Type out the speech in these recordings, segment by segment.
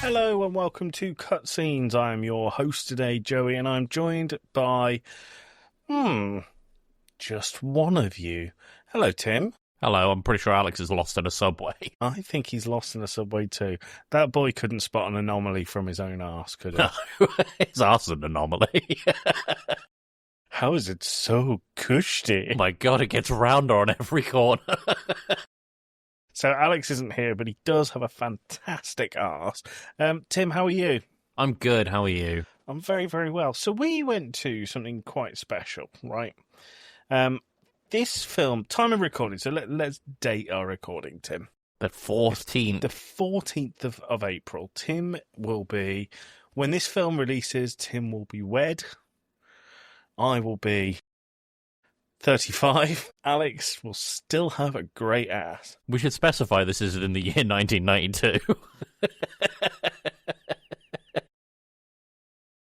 Hello and welcome to Cutscenes. I am your host today, Joey, and I'm joined by, just one of you. Hello, Tim. Hello, I'm pretty sure Alex is lost in a subway. I think he's lost in a subway too. That boy couldn't spot an anomaly from his own arse, could he? No, his arse is an anomaly. How is it so cushy? Oh my god, it gets rounder on every corner. So Alex isn't here, but he does have a fantastic arse. Tim, how are you? I'm good, how are you? I'm very, very well. So we went to something quite special, right? This film, time of recording, so let's date our recording, Tim. The 14th. The 14th of April. Tim will be, when this film releases, Tim will be wed. I will be 35. Alex will still have a great ass. We should specify this is in the year 1992.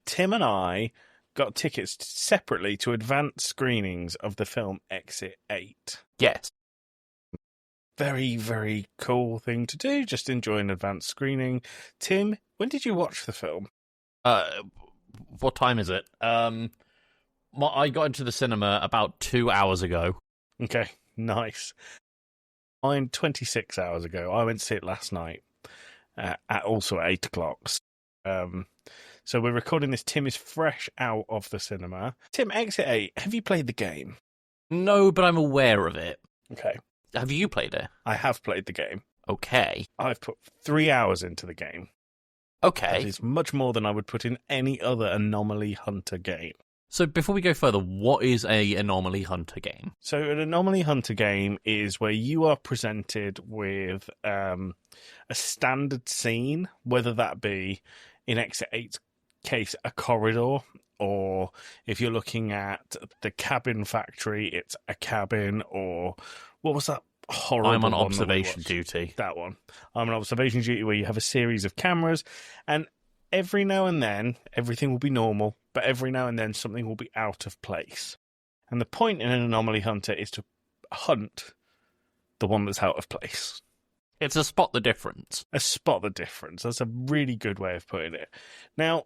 Tim and I got tickets separately to advanced screenings of the film Exit 8. Yes. Very, very cool thing to do. Just enjoy an advanced screening. Tim, when did you watch the film? What time is it? I got into the cinema about 2 hours ago. Okay, nice. Mine 26 hours ago. I went to see it last night, at 8 o'clock. So we're recording this. Tim is fresh out of the cinema. Tim, Exit 8, have you played the game? No, but I'm aware of it. Okay. Have you played it? I have played the game. Okay. I've put 3 hours into the game. Okay. That is much more than I would put in any other Anomaly Hunter game. So before we go further, what is a Anomaly Hunter game? So an Anomaly Hunter game is where you are presented with a standard scene, whether that be in Exit 8's case a corridor, or if you're looking at the cabin factory, it's a cabin, or what was that horrible I'm on one observation duty. That one. I'm on observation duty, where you have a series of cameras, and every now and then everything will be normal, but every now and then something will be out of place. And the point in an Anomaly Hunter is to hunt the one that's out of place. It's a spot the difference. A spot the difference. That's a really good way of putting it. Now,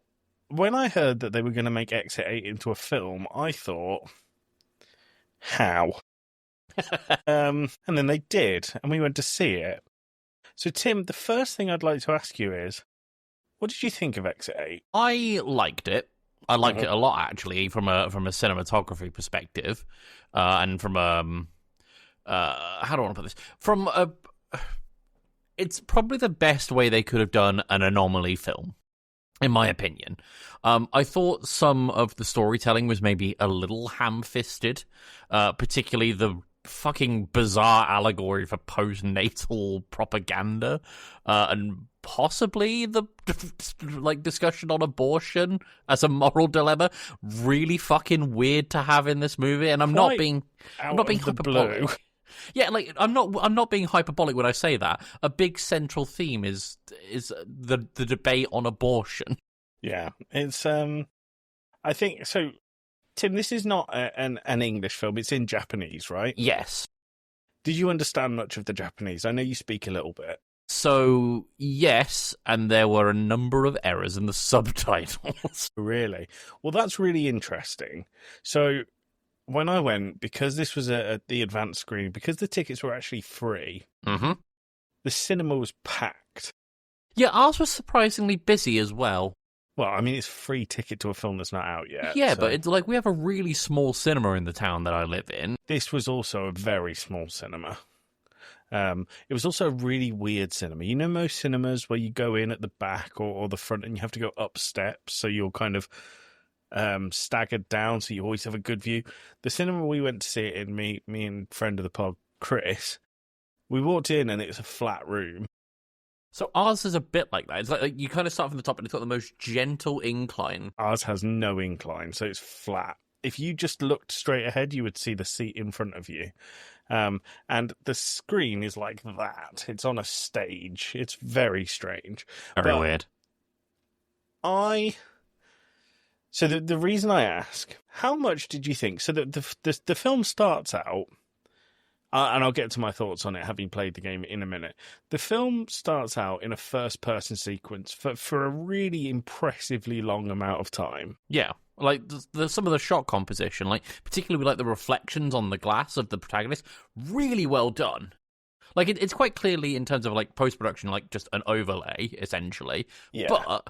when I heard that they were going to make Exit 8 into a film, I thought, how? And then they did, and we went to see it. So, Tim, the first thing I'd like to ask you is, what did you think of Exit 8? I liked it. I liked it a lot, actually, from a cinematography perspective, and from how do I want to put this? It's probably the best way they could have done an Anomaly film, in my opinion. I thought some of the storytelling was maybe a little ham-fisted, particularly the fucking bizarre allegory for postnatal propaganda, and possibly the discussion on abortion as a moral dilemma. Really fucking weird to have in this movie, and I'm not being hyperbolic. Yeah, I'm not being hyperbolic when I say that. A big central theme is the debate on abortion. Yeah, it's I think so. Tim, this is not an English film. It's in Japanese, right? Yes. Did you understand much of the Japanese? I know you speak a little bit. So, yes, and there were a number of errors in the subtitles. Really? Well, that's really interesting. So, when I went, because this was the advanced screening, because the tickets were actually free, Mm-hmm. the cinema was packed. Yeah, ours was surprisingly busy as well. Well, I mean, it's a free ticket to a film that's not out yet. Yeah, so. but it's like we have a really small cinema in the town that I live in. This was also a very small cinema. It was also a really weird cinema. You know most cinemas where you go in at the back or the front and you have to go up steps, so you're kind of staggered down, so you always have a good view. The cinema we went to see it in, me and friend of the pod, Chris, we walked in and it was a flat room. So ours is a bit like that. It's like you kind of start from the top and it's got the most gentle incline. Ours has no incline, so it's flat. If you just looked straight ahead, you would see the seat in front of you. And the screen is like that. It's on a stage. It's very strange. Very weird. So the reason I ask, how much did you think? So the film starts out and I'll get to my thoughts on it, having played the game in a minute. The film starts out in a first-person sequence for a really impressively long amount of time. Yeah, like some of the shot composition, like particularly like the reflections on the glass of the protagonist, really well done. Like it's quite clearly in terms of like post-production, like just an overlay essentially. Yeah. But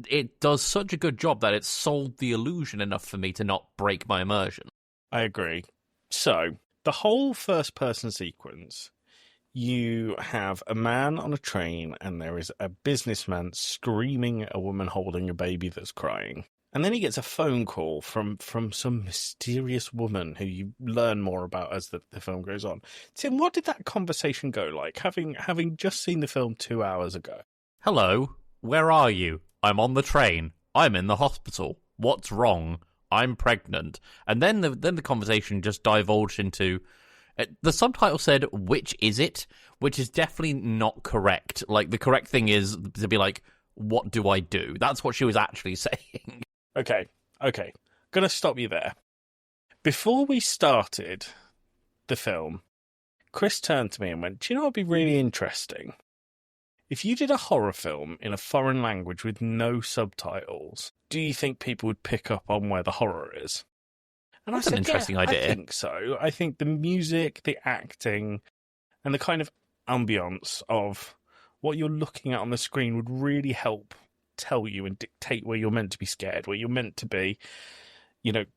it does such a good job that it sold the illusion enough for me to not break my immersion. I agree. So the whole first-person sequence, you have a man on a train, and there is a businessman screaming at a woman holding a baby that's crying. And then he gets a phone call from some mysterious woman who you learn more about as the film goes on. Tim, what did that conversation go like, having just seen the film 2 hours ago? Hello, where are you? I'm on the train. I'm in the hospital. What's wrong? I'm pregnant. And then the conversation just divulged into... The subtitle said, which is it? Which is definitely not correct. Like, the correct thing is to be like, what do I do? That's what she was actually saying. Okay. Gonna stop you there. Before we started the film, Chris turned to me and went, do you know what would be really interesting? If you did a horror film in a foreign language with no subtitles, do you think people would pick up on where the horror is? And That's an interesting idea. I think so. I think the music, the acting, and the kind of ambience of what you're looking at on the screen would really help tell you and dictate where you're meant to be scared, where you're meant to be,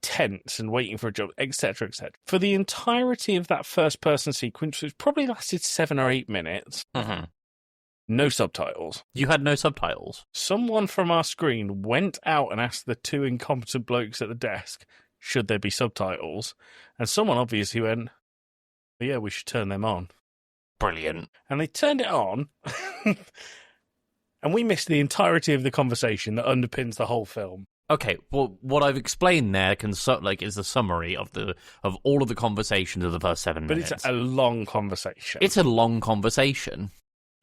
tense and waiting for a job, etc., etc. For the entirety of that first-person sequence, which probably lasted 7 or 8 minutes, no subtitles. You had no subtitles? Someone from our screen went out and asked the 2 incompetent blokes at the desk, should there be subtitles? And someone obviously went, yeah, we should turn them on. Brilliant. And they turned it on, and we missed the entirety of the conversation that underpins the whole film. Okay, well, what I've explained there is the summary of all of the conversations of the first 7 minutes. But it's a long conversation. It's a long conversation.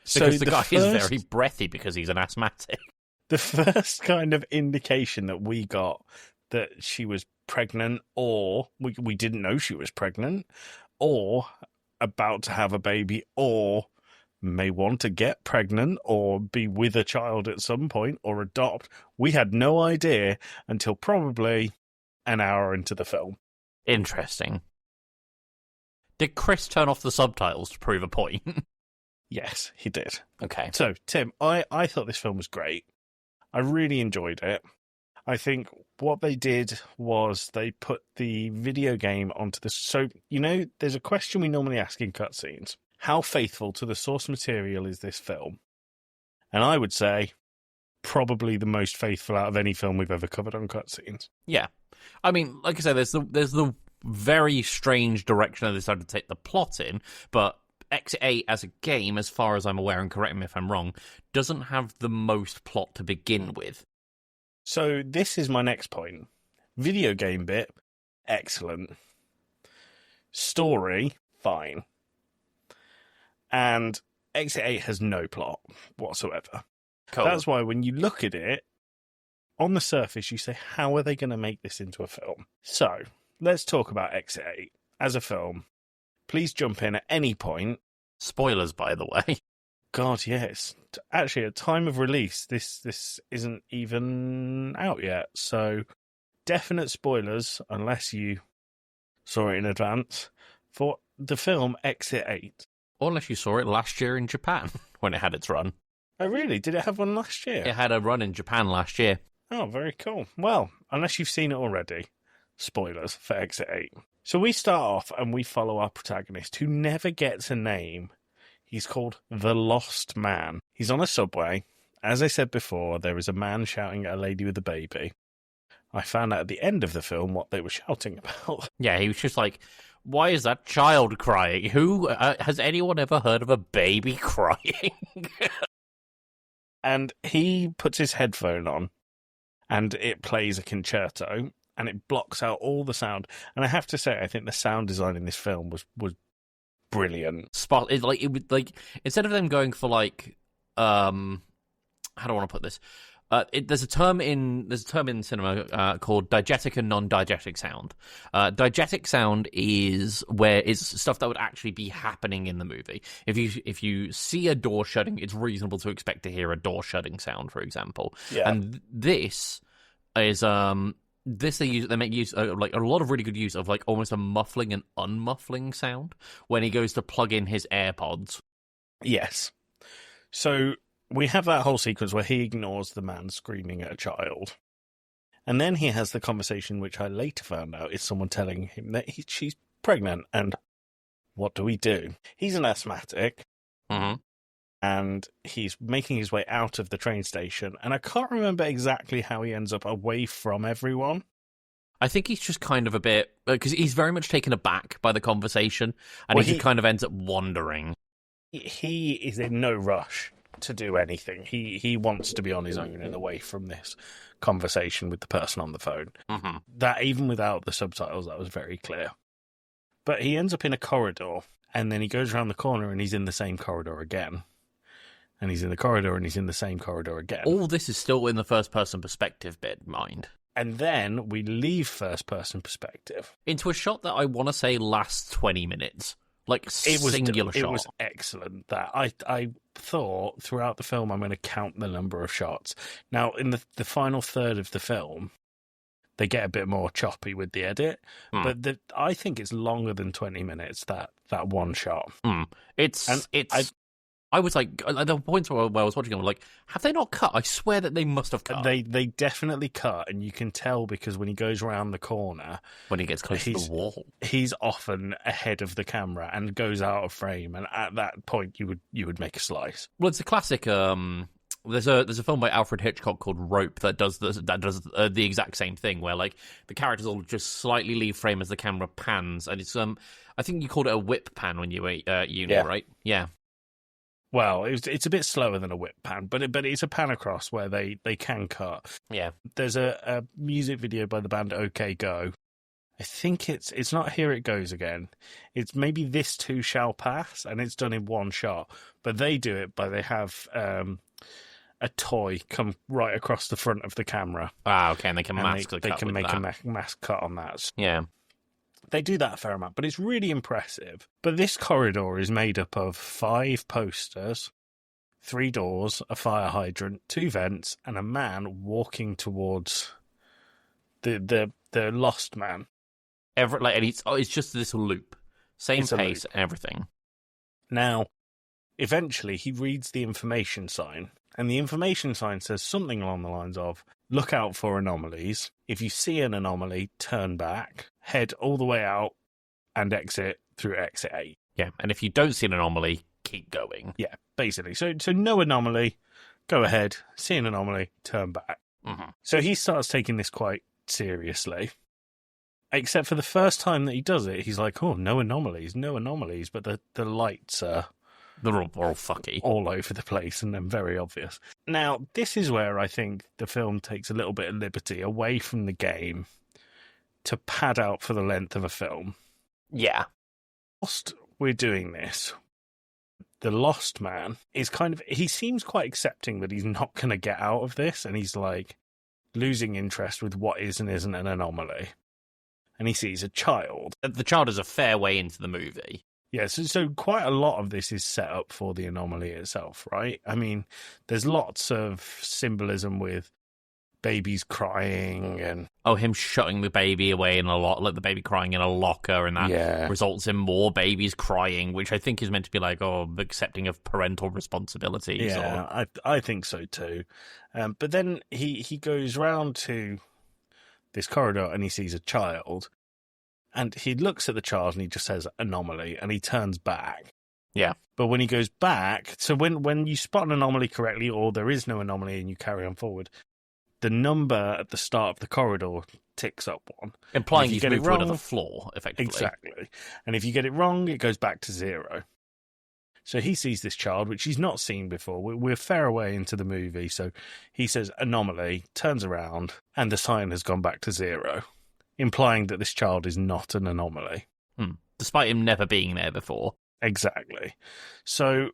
Because the guy is very breathy because he's an asthmatic. The first kind of indication that we got that she was pregnant, or we didn't know she was pregnant, or about to have a baby, or may want to get pregnant, or be with a child at some point, or adopt. We had no idea until probably an hour into the film. Interesting. Did Chris turn off the subtitles to prove a point? Yes, he did. Okay. So, Tim, I thought this film was great. I really enjoyed it. I think what they did was they put the video game onto the... So, there's a question we normally ask in cutscenes. How faithful to the source material is this film? And I would say probably the most faithful out of any film we've ever covered on cutscenes. Yeah. I mean, like I said, there's the very strange direction they decided to take the plot in, but Exit 8 as a game, as far as I'm aware, and correct me if I'm wrong, doesn't have the most plot to begin with. So this is my next point. Video game bit, excellent. Story, fine. And Exit 8 has no plot whatsoever. Cool. That's why when you look at it, on the surface, you say, how are they going to make this into a film? So, let's talk about Exit 8 as a film. Please jump in at any point. Spoilers, by the way. God, yes. Actually, at time of release, this isn't even out yet. So, definite spoilers, unless you saw it in advance, for the film Exit 8. Or unless you saw it last year in Japan, when it had its run. Oh, really? Did it have one last year? It had a run in Japan last year. Oh, very cool. Well, unless you've seen it already, spoilers for Exit 8. So we start off and we follow our protagonist, who never gets a name. He's called The Lost Man. He's on a subway. As I said before, there is a man shouting at a lady with a baby. I found out at the end of the film what they were shouting about. Yeah, he was just like, why is that child crying? Who has anyone ever heard of a baby crying? And he puts his headphone on, and it plays a concerto, and it blocks out all the sound. And I have to say, I think the sound design in this film was brilliant. Instead of them going for how do I want to put this? There's a term in cinema called diegetic and non-diegetic sound. Diegetic sound is stuff that would actually be happening in the movie. If you see a door shutting, it's reasonable to expect to hear a door shutting sound, for example. Yeah. And this is they make use like a lot of really good use of like almost a muffling and unmuffling sound when he goes to plug in his AirPods. Yes. So we have that whole sequence where he ignores the man screaming at a child. And then he has the conversation, which I later found out is someone telling him that she's pregnant. And what do we do? He's an asthmatic. Mm-hmm. And he's making his way out of the train station. And I can't remember exactly how he ends up away from everyone. I think he's just kind of a bit... Because he's very much taken aback by the conversation. And he just kind of ends up wandering. He is in no rush to do anything. He wants to be on his own and away from this conversation with the person on the phone. Mm-hmm. That, even without the subtitles, that was very clear. But he ends up in a corridor, and then he goes around the corner and he's in the same corridor again. And he's in the corridor and he's in the same corridor again. All this is still in the first-person perspective bit, mind. And then we leave first-person perspective into a shot that I want to say lasts 20 minutes. Like, singular shot. It was excellent. That I thought throughout the film I'm going to count the number of shots. Now, in the final third of the film, they get a bit more choppy with the edit, but I think it's longer than 20 minutes, that one shot. I was like, at the point where I was watching, I'm like, have they not cut? I swear that they must have cut. They definitely cut, and you can tell because when he goes around the corner, when he gets close to the wall, he's often ahead of the camera and goes out of frame. And at that point, you would make a slice. Well, it's a classic. There's a film by Alfred Hitchcock called Rope that does the exact same thing, where like the characters will just slightly leave frame as the camera pans, and it's I think you called it a whip pan when you were at uni, right? Yeah. Well, it's a bit slower than a whip pan, but it's a pan across where they can cut. Yeah. There's a music video by the band OK Go. I think it's not Here It Goes Again. It's maybe This Too Shall Pass, and it's done in one shot. But they do it by they have a toy come right across the front of the camera. Ah, okay, and they can mask the cut. They can make a mask cut on that. Yeah. They do that a fair amount, but it's really impressive. But this corridor is made up of 5 posters, 3 doors, a fire hydrant, 2 vents, and a man walking towards the lost man. And it's just this loop. Same pace, everything. Now, eventually he reads the information sign, and the information sign says something along the lines of, look out for anomalies. If you see an anomaly, turn back, head all the way out, and exit through exit 8. Yeah, and if you don't see an anomaly, keep going. Yeah, basically. So no anomaly, go ahead, see an anomaly, turn back. Mm-hmm. So he starts taking this quite seriously. Except for the first time that he does it, he's like, oh, no anomalies. But the lights are... They're all fucky. All over the place, and then very obvious. Now, this is where I think the film takes a little bit of liberty away from the game to pad out for the length of a film. Yeah. Whilst we're doing this, the lost man is he seems quite accepting that he's not going to get out of this, and he's like losing interest with what is and isn't an anomaly. And he sees a child. The child is a fair way into the movie. Yeah, so quite a lot of this is set up for the anomaly itself, right? I mean, there's lots of symbolism with babies crying and... Oh, him shutting the baby away in the baby crying in a locker, and that results in more babies crying, which I think is meant to be like, accepting of parental responsibilities. Yeah, I think so too. But then he goes round to this corridor and he sees a child. And he looks at the child and he just says anomaly, and he turns back. Yeah. But when he goes back, so when you spot an anomaly correctly, or there is no anomaly and you carry on forward, the number at the start of the corridor ticks up 1. Implying you've moved to another floor, effectively. Exactly. And if you get it wrong, it goes back to 0. So he sees this child, which he's not seen before. We're fair away into the movie, so he says anomaly, turns around, and the sign has gone back to 0. Implying that this child is not an anomaly. Despite him never being there before. Exactly. So,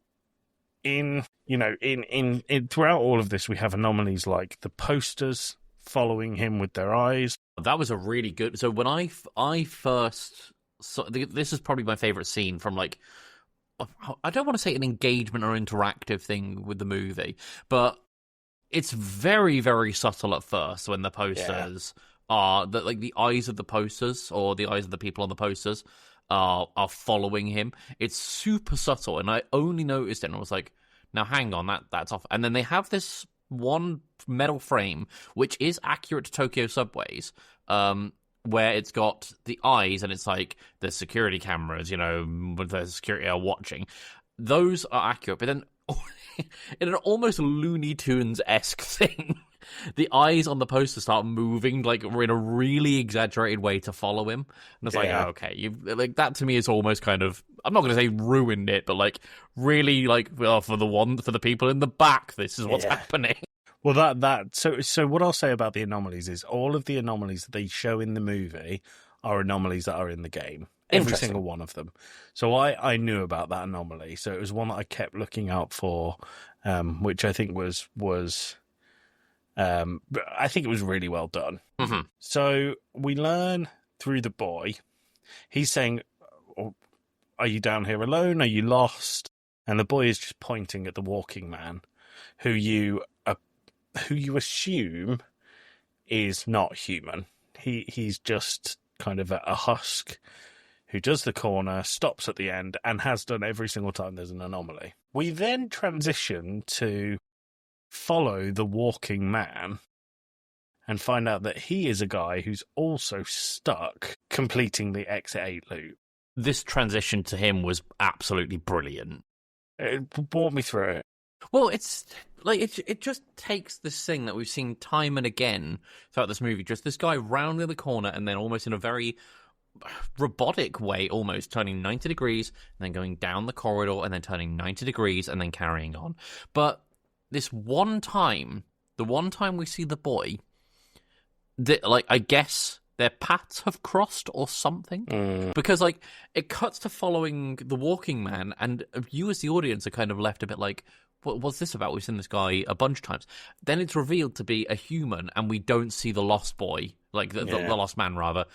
in in throughout all of this, we have anomalies like the posters following him with their eyes. That was a really good. So when I first saw this is probably my favorite scene from like I don't want to say an engagement or interactive thing with the movie, but it's very, very subtle at first when the posters are that like the eyes of the posters or the eyes of the people on the posters are following him. It's super subtle, and I only noticed it and I was like, now hang on, that's off. And then they have this one metal frame which is accurate to Tokyo subways, where it's got the eyes and it's like the security cameras, with the security are watching. Those are accurate, but then in an almost Looney Tunes-esque thing, the eyes on the poster start moving like in a really exaggerated way to follow him. And it's like, oh, okay, you like that to me is almost kind of, I'm not going to say ruined it, but like really like, well, for the people in the back, this is what's happening. Well, so what I'll say about the anomalies is all of the anomalies that they show in the movie are anomalies that are in the game. Every single one of them. So I knew about that anomaly. So it was one that I kept looking out for, which I think was I think it was really well done. Mm-hmm. So we learn through the boy. He's saying, "Are you down here alone? Are you lost?" And the boy is just pointing at the walking man, who you assume is not human. He's just kind of a husk who does the corner, stops at the end, and has done every single time there's an anomaly. We then transition to follow the walking man and find out that he is a guy who's also stuck completing the Exit 8 loop. This transition to him was absolutely brilliant. It brought me through it. Well, it's like it just takes this thing that we've seen time and again throughout this movie, just this guy rounding the corner and then almost in a very robotic way, almost turning 90 degrees and then going down the corridor and then turning 90 degrees and then carrying on. But this one time, the one time we see the boy, like I guess their paths have crossed or something, because like it cuts to following the walking man, and you as the audience are kind of left a bit like, what's this about? We've seen this guy a bunch of times. Then it's revealed to be a human, and we don't see the lost boy, like the lost man rather.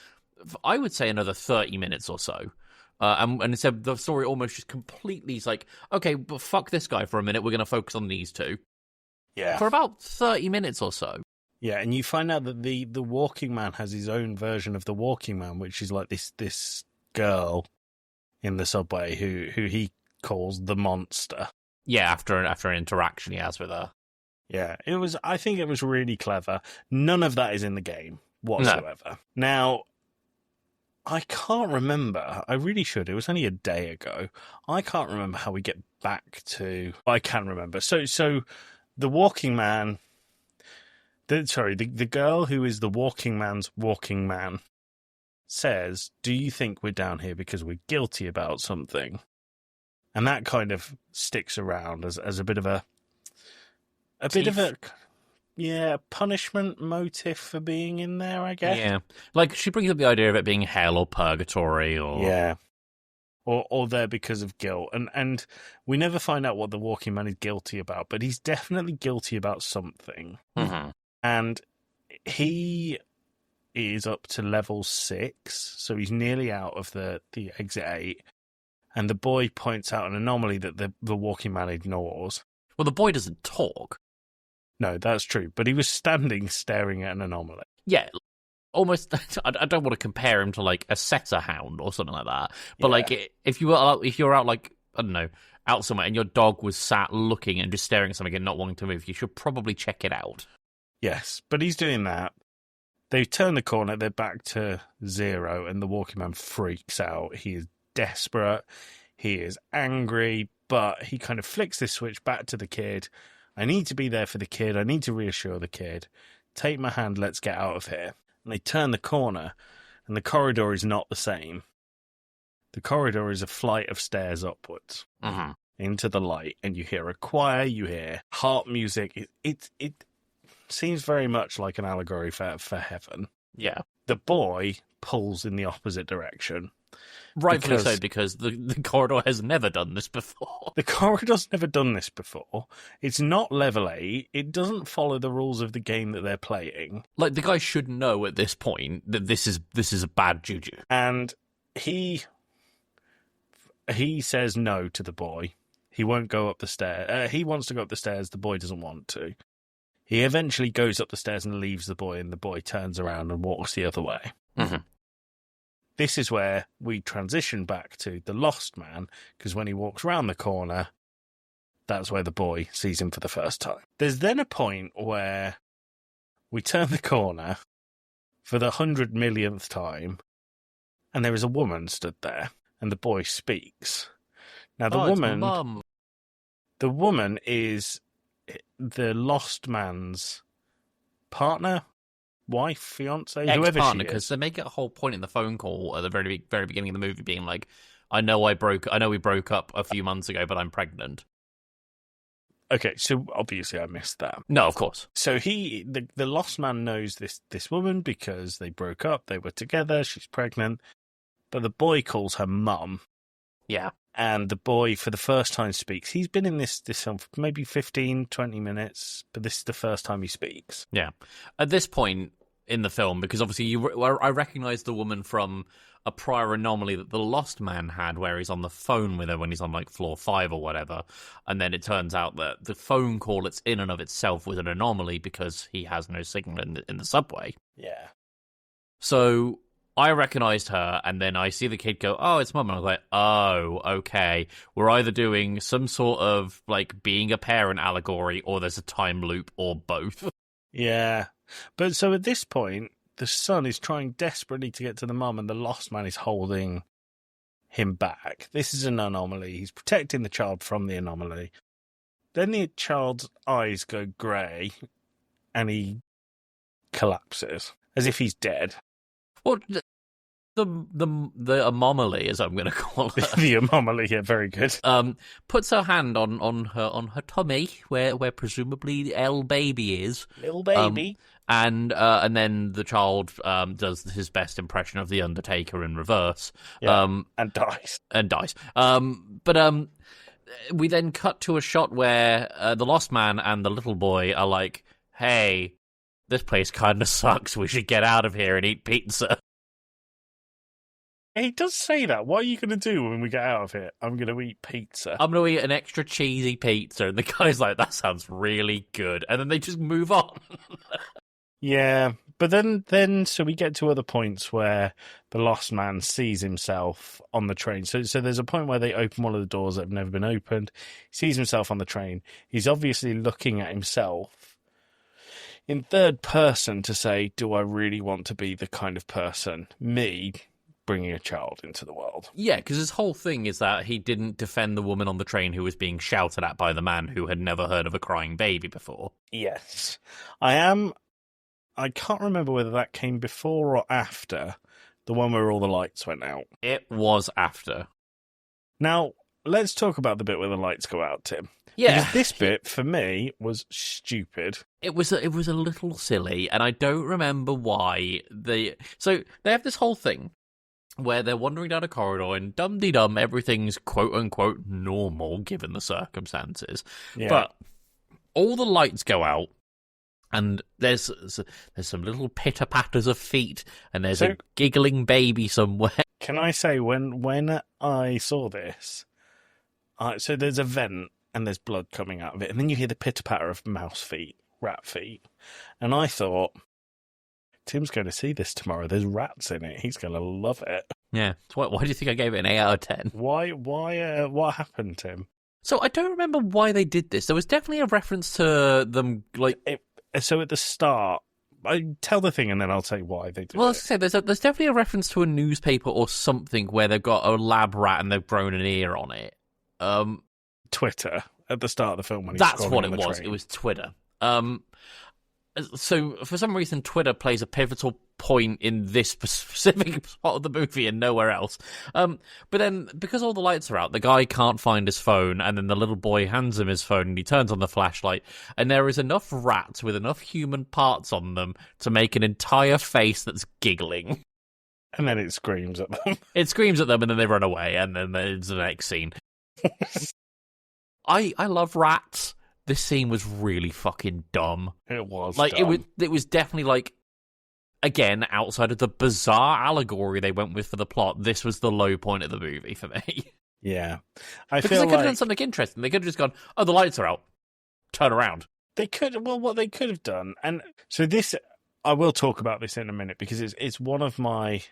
I would say another 30 minutes or so. And instead the story almost just completely is like, okay, but fuck this guy for a minute. We're going to focus on these two. Yeah. For about 30 minutes or so. Yeah, and you find out that the walking man has his own version of the walking man, which is like this girl in the subway who he calls the monster. Yeah, after an interaction he has with her. Yeah, I think it was really clever. None of that is in the game whatsoever. No. Now, I can't remember. I really should. It was only a day ago. I can't remember how we get back to... I can remember. So the walking man... The girl who is the walking man's walking man says, "Do you think we're down here because we're guilty about something?" And that kind of sticks around as a bit of a punishment motive for being in there, I guess. Yeah, like she brings up the idea of it being hell or purgatory, or or there because of guilt, and we never find out what the walking man is guilty about, but he's definitely guilty about something. Mm-hmm. And he is up to level 6, so he's nearly out of the Exit 8. And the boy points out an anomaly that the walking man ignores. Well, the boy doesn't talk. No, that's true. But he was standing staring at an anomaly. Yeah, almost. I don't want to compare him to like a setter hound or something like that. But like, if you were out like, I don't know, out somewhere and your dog was sat looking and just staring at something and not wanting to move, you should probably check it out. Yes, but he's doing that. They turn the corner, they're back to 0, and the walking man freaks out. He is desperate, he is angry, but he kind of flicks this switch back to the kid. I need to be there for the kid, I need to reassure the kid. Take my hand, let's get out of here. And they turn the corner, and the corridor is not the same. The corridor is a flight of stairs upwards into the light, and you hear a choir, you hear harp music. It seems very much like an allegory for heaven. Yeah. The boy pulls in the opposite direction, Rightfully so, because the corridor has never done this before. The corridor's never done this before. It's not level A. It doesn't follow the rules of the game that they're playing. Like, the guy should know at this point that this is a bad juju. And he says no to the boy. He won't go up the stairs. He wants to go up the stairs. The boy doesn't want to. He eventually goes up the stairs and leaves the boy, and the boy turns around and walks the other way. Mm-hmm. This is where we transition back to the lost man, because when he walks around the corner, that's where the boy sees him for the first time. There's then a point where we turn the corner for the 100 millionth time, and there is a woman stood there, and the boy speaks. Now, the woman is the lost man's partner, wife, fiance, whoever she is. Because they make it a whole point in the phone call at the very, very beginning of the movie, being like, "I know we broke up a few months ago, but I'm pregnant." Okay, so obviously I missed that. No, of course. So the lost man knows this woman because they broke up, they were together, she's pregnant, but the boy calls her mum. Yeah. And the boy, for the first time, speaks. He's been in this film for maybe 15, 20 minutes, but this is the first time he speaks. Yeah. At this point in the film, because obviously I recognise the woman from a prior anomaly that the Lost Man had, where he's on the phone with her when he's on, like, floor 5 or whatever, and then it turns out that the phone call, it's in and of itself, was an anomaly because he has no signal in the subway. Yeah. So I recognised her, and then I see the kid go, "Oh, it's Mum." And I was like, "Oh, okay. We're either doing some sort of, like, being a parent allegory, or there's a time loop, or both." Yeah. But so at this point, the son is trying desperately to get to the mum, and the lost man is holding him back. This is an anomaly. He's protecting the child from the anomaly. Then the child's eyes go grey, and he collapses, as if he's dead. Well, the anomaly, as I'm going to call it, the anomaly, yeah, very good. Puts her hand on her tummy, where presumably the L baby is, little baby, and then the child does his best impression of the Undertaker in reverse, and dies, but we then cut to a shot where the Lost Man and the little boy are like, "Hey, this place kind of sucks. We should get out of here and eat pizza." He does say that. What are you going to do when we get out of here? I'm going to eat pizza. I'm going to eat an extra cheesy pizza. And the guy's like, "That sounds really good." And then they just move on. Yeah. But then, so we get to other points where the lost man sees himself on the train. So there's a point where they open one of the doors that have never been opened. He sees himself on the train. He's obviously looking at himself in third person to say, do I really want to be the kind of person, me, bringing a child into the world? Yeah, because his whole thing is that he didn't defend the woman on the train who was being shouted at by the man who had never heard of a crying baby before. Yes. I can't remember whether that came before or after the one where all the lights went out. It was after. Now, let's talk about the bit where the lights go out, Tim. Yeah. Because this bit, for me, was stupid. It was a little silly, and I don't remember why. So they have this whole thing where they're wandering down a corridor, and dum-de-dum, everything's quote-unquote normal, given the circumstances. Yeah. But all the lights go out, and there's some little pitter-patters of feet, and there's a giggling baby somewhere. Can I say, when I saw this, so there's a vent, and there's blood coming out of it, and then you hear the pitter-patter of mouse feet, rat feet, and I thought, Tim's going to see this tomorrow. There's rats in it. He's going to love it. Yeah. So why do you think I gave it an 8 out of 10? Why? What happened, Tim? So I don't remember why they did this. There was definitely a reference to them, like... So at the start, I tell the thing and then I'll tell you why they did it. Well, I was going to say, there's definitely a reference to a newspaper or something where they've got a lab rat and they've grown an ear on it. Twitter, at the start of the film. When that's what it was. Train. It was Twitter. So for some reason, Twitter plays a pivotal point in this specific part of the movie and nowhere else. But then, because all the lights are out, the guy can't find his phone, and then the little boy hands him his phone, and he turns on the flashlight, and there is enough rats with enough human parts on them to make an entire face that's giggling. And then it screams at them. It screams at them, and then they run away, and then there's the next scene. I love rats. This scene was really fucking dumb. It was like dumb. it was definitely like, again, outside of the bizarre allegory they went with for the plot, this was the low point of the movie for me. Yeah. Because they could have done something interesting. They could have just gone, oh, the lights are out. Turn around. They could, well, what they could have done, and so this, I will talk about this in a minute, because it's one of my,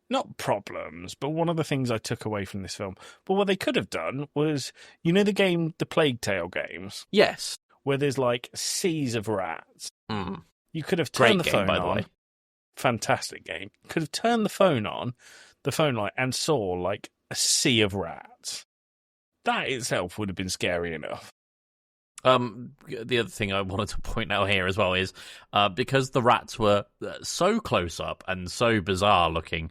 not problems, but one of the things I took away from this film. But what they could have done was, you know the game, the Plague Tale games? Yes. Where there's like seas of rats. Mm. You could have turned the phone by the on. way. Fantastic game. Could have turned the phone on, the phone light, and saw like a sea of rats. That itself would have been scary enough. The other thing I wanted to point out here as well is because the rats were so close up and so bizarre looking,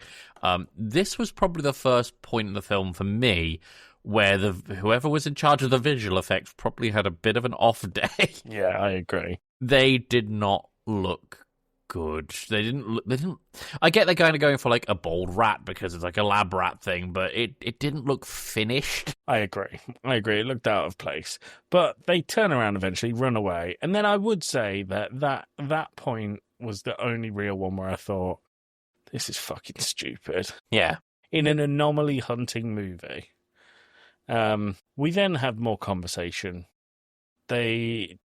this was probably the first point in the film for me where whoever was in charge of the visual effects probably had a bit of an off day. Yeah, I agree. They did not look good. They didn't. I get they're going for like a bold rat because it's like a lab rat thing, but it didn't look finished. I agree. It looked out of place. But they turn around eventually, run away, and then I would say that point was the only real one where I thought, this is fucking stupid. Yeah. In an anomaly hunting movie. We then have more conversation. The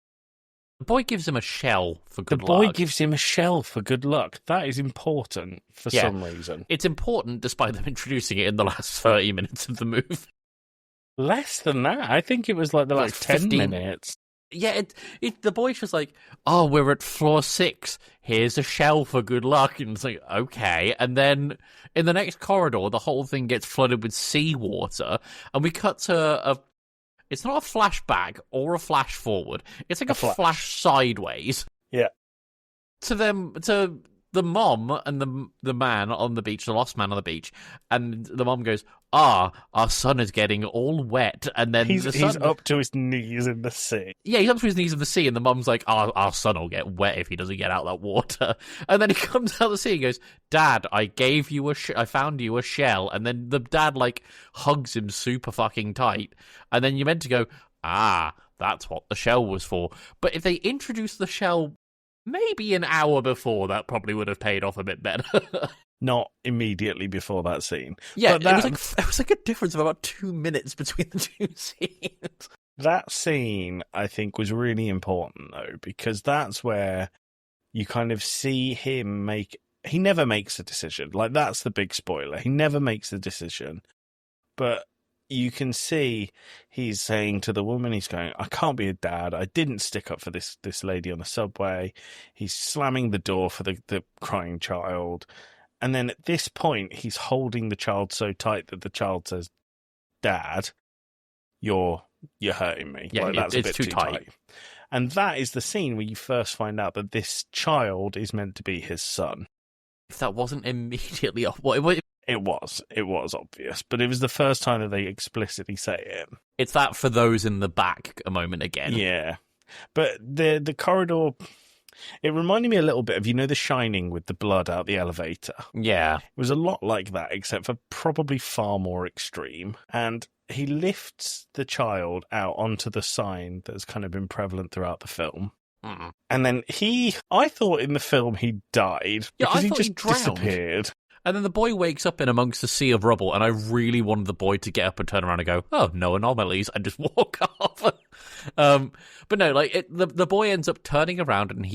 boy gives him a shell for good luck. The boy gives him a shell for good luck. That is important for some reason. It's important despite them introducing it in the last 30 minutes of the movie. Less than that. I think it was like the last 10 minutes. Yeah, the boy's just like, oh, we're at floor 6. Here's a shell for good luck. And it's like, okay. And then in the next corridor, the whole thing gets flooded with seawater. And we cut to it's not a flashback or a flash forward. It's like a flash sideways. Yeah. To the mom and the man on the beach, the lost man on the beach, and the mom goes, our son is getting all wet, and then he's up to his knees in the sea. Yeah, he's up to his knees in the sea, and the mom's like, our son will get wet if he doesn't get out that water. And then he comes out of the sea and goes, Dad, I found you a shell, and then the dad like hugs him super fucking tight, and then you're meant to go, that's what the shell was for. But if they introduced the shell maybe an hour before, that probably would have paid off a bit better. Not immediately before that scene. Yeah, it was like a difference of about 2 minutes between the two scenes. That scene, I think, was really important, though, because that's where you kind of see him make... He never makes a decision. Like, that's the big spoiler. He never makes a decision. But you can see he's saying to the woman, he's going, I can't be a dad. I didn't stick up for this lady on the subway. He's slamming the door for the crying child. And then at this point, he's holding the child so tight that the child says, Dad, you're hurting me. Yeah, that's a bit too tight. And that is the scene where you first find out that this child is meant to be his son. If that wasn't immediately off, It was obvious, but it was the first time that they explicitly say it. It's that for those in the back a moment again. Yeah. But the corridor, it reminded me a little bit of, The Shining with the blood out the elevator. Yeah. It was a lot like that, except for probably far more extreme. And he lifts the child out onto the sign that's kind of been prevalent throughout the film. Mm. And then I thought in the film he died because he just disappeared. And then the boy wakes up in amongst the sea of rubble, and I really wanted the boy to get up and turn around and go, oh, no anomalies, and just walk off. But no, like the boy ends up turning around, and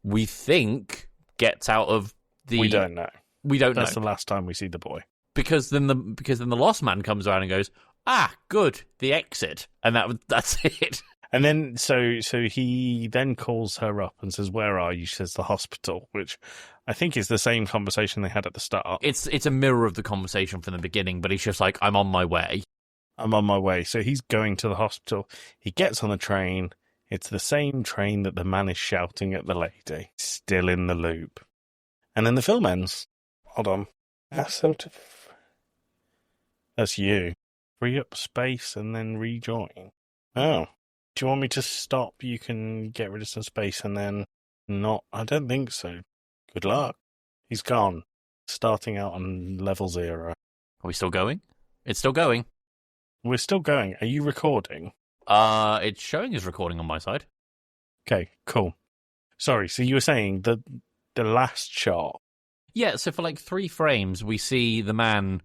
we think, gets out of the... We don't know. That's the last time we see the boy. Because then the lost man comes around and goes, good, the exit. And that's it. And then, so he then calls her up and says, where are you? She says, the hospital, which I think is the same conversation they had at the start. It's a mirror of the conversation from the beginning, but he's just like, I'm on my way. So he's going to the hospital. He gets on the train. It's the same train that the man is shouting at the lady. Still in the loop. And then the film ends. Hold on. That's you. Free up space and then rejoin. Oh. Do you want me to stop? You can get rid of some space and then not. I don't think so. Good luck. He's gone. starting out on level 0. Are we still going? It's still going. We're still going. Are you recording? It's showing as recording on my side. Okay, cool. Sorry, so you were saying the last shot. Yeah, so for like 3 frames, we see the man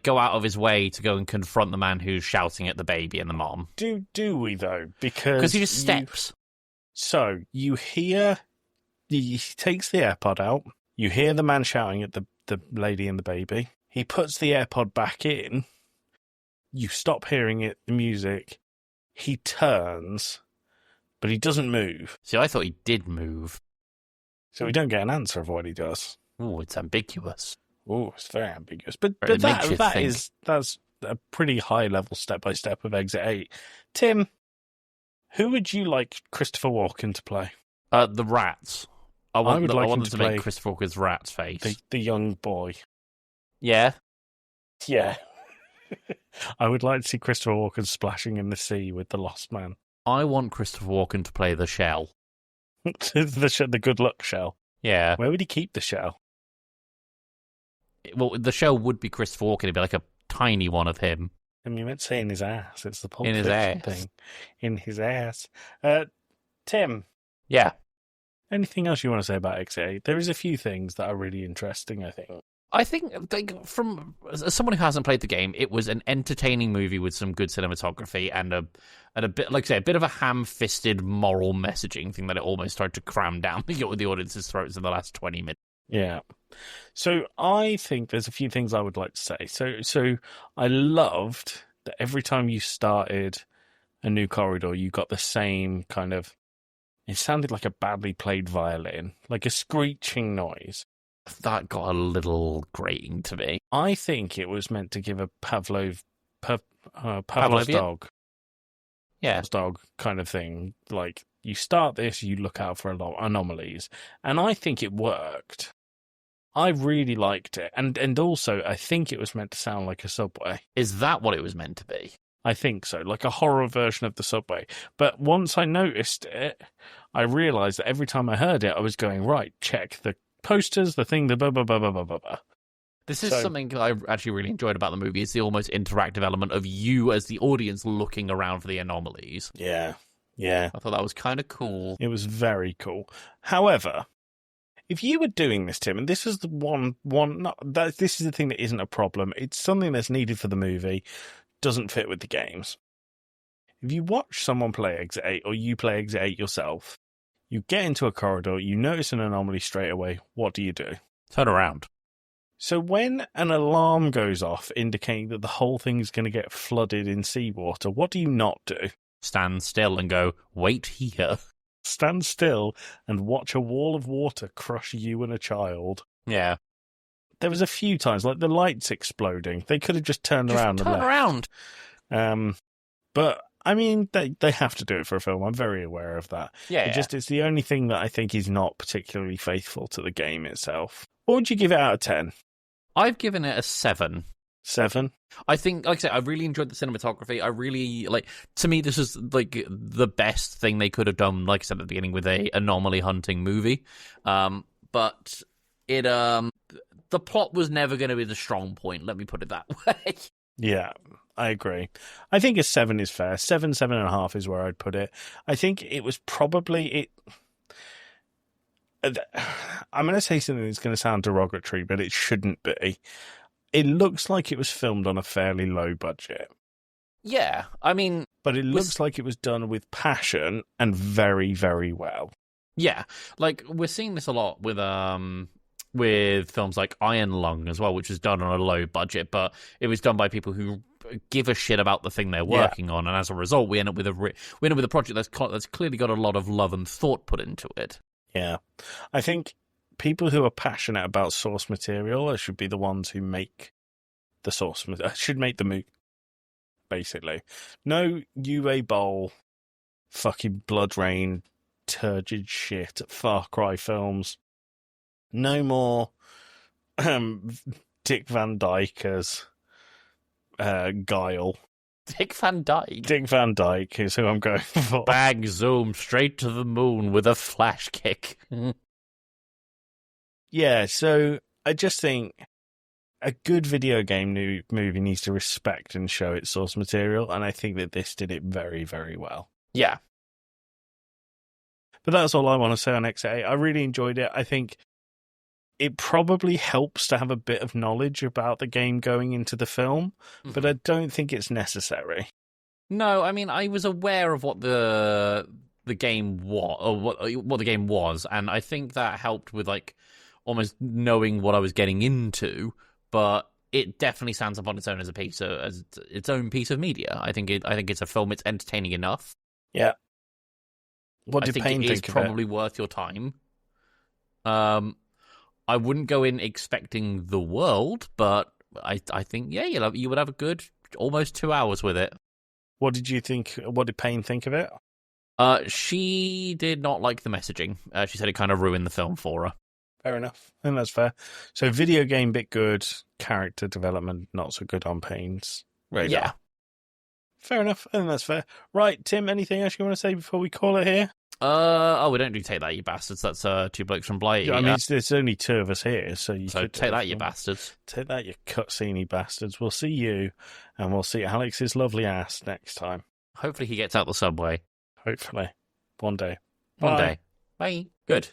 go out of his way to go and confront the man who's shouting at the baby and the mom. Do we though? Because he just steps. So you hear he takes the AirPod out. You hear the man shouting at the lady and the baby. He puts the AirPod back in. You stop hearing it, the music. He turns, but he doesn't move. See, I thought he did move. So we don't get an answer of what he does. Oh, it's ambiguous. Oh, it's very ambiguous. But That's a pretty high level step by step of Exit 8. Tim, who would you like Christopher Walken to play? The rats. I want them to play make Christopher Walken's rat's face. The young boy. Yeah. Yeah. I would like to see Christopher Walken splashing in the sea with the Lost Man. I want Christopher Walken to play the shell. the good luck shell. Yeah. Where would he keep the shell? Well, the shell would be Christopher Walken. It'd be like a tiny one of him. I mean, you meant to say in his ass. It's the Pulp In his Fiction ass. thing. In his ass. Tim. Yeah. Anything else you want to say about X8? There is a few things that are really interesting, I think. I think, from as someone who hasn't played the game, it was an entertaining movie with some good cinematography and a bit, like I say, a bit of a ham-fisted moral messaging thing that it almost tried to cram down the audience's throats in the last 20 minutes. Yeah. So I think there's a few things I would like to say. So I loved that every time you started a new corridor, you got the same kind of. It sounded like a badly played violin, like a screeching noise. That got a little grating to me. I think it was meant to give a Pavlov's Pavlovian? dog. Yeah. Dog kind of thing. Like, you start this, you look out for anomalies. And I think it worked. I really liked it. And also, I think it was meant to sound like a subway. Is that what it was meant to be? I think so, like a horror version of the subway. But once I noticed it, I realised that every time I heard it, I was going, right, check the posters, the thing, the blah, blah, blah, blah, blah, blah, blah. This is something I actually really enjoyed about the movie. It's the almost interactive element of you as the audience looking around for the anomalies. Yeah. I thought that was kind of cool. It was very cool. However, if you were doing this, Tim, and this is the this is the thing that isn't a problem. It's something that's needed for the movie. Doesn't fit with the games. If you watch someone play Exit 8 or you play Exit 8 yourself, you get into a corridor, you notice an anomaly straight away, what do? Turn around. So when an alarm goes off indicating that the whole thing's going to get flooded in seawater, what do you not do? Stand still and go, wait here. Stand still and watch a wall of water crush you and a child. Yeah. There was a few times, like the lights exploding. They could have just turned around and left. Around. But, I mean, they have to do it for a film. I'm very aware of that. Yeah. It's the only thing that I think is not particularly faithful to the game itself. What would you give it out of 10? I've given it a 7. 7? I think, like I said, I really enjoyed the cinematography. I really, to me, this is, the best thing they could have done, like I said at the beginning, with a anomaly hunting movie. But it, the plot was never going to be the strong point, let me put it that way. Yeah, I agree. I think a 7 is fair. 7.5 is where I'd put it. I think it was probably I'm going to say something that's going to sound derogatory, but it shouldn't be. It looks like it was filmed on a fairly low budget. Yeah, I mean... But it looks like it was done with passion and very, very well. Yeah, we're seeing this a lot with films like Iron Lung as well, which was done on a low budget, but it was done by people who give a shit about the thing they're working on, and as a result, we end up with a project that's clearly got a lot of love and thought put into it. Yeah, I think people who are passionate about source material should be the ones who make the source material. Should make the movie, basically. No UA Bowl, fucking Blood Rain, turgid shit, Far Cry films. No more Dick Van Dyke as Guile. Dick Van Dyke? Dick Van Dyke is who I'm going for. Bang, zoom, straight to the moon with a flash kick. Yeah, so I just think a good video game movie needs to respect and show its source material, and I think that this did it very, very well. Yeah. But that's all I want to say on X8. I really enjoyed it. I think it probably helps to have a bit of knowledge about the game going into the film, but I don't think it's necessary. No, I mean, I was aware of what the game was, or what the game was, and I think that helped with like almost knowing what I was getting into. But it definitely stands up on its own as its own piece of media. I think it's a film. It's entertaining enough. Yeah. What I did think Payne it is think of probably it? worth your time. I wouldn't go in expecting the world, but I think you would have a good almost 2 hours with it. What did you think? What did Payne think of it? She did not like the messaging. She said it kind of ruined the film for her. Fair enough. I think that's fair. So video game bit good, character development not so good on Payne's radar. Yeah. Fair enough. I think that's fair. Right, Tim, anything else you want to say before we call it here? We don't do Take That, You Bastards. That's Two Blokes from Blighty. I mean, there's only two of us here, so you could Take That, You Bastards. Take that, you cutscene bastards. We'll see you, and we'll see Alex's lovely ass next time. Hopefully he gets out the subway. Hopefully. One day. One Bye. day. Bye. Good.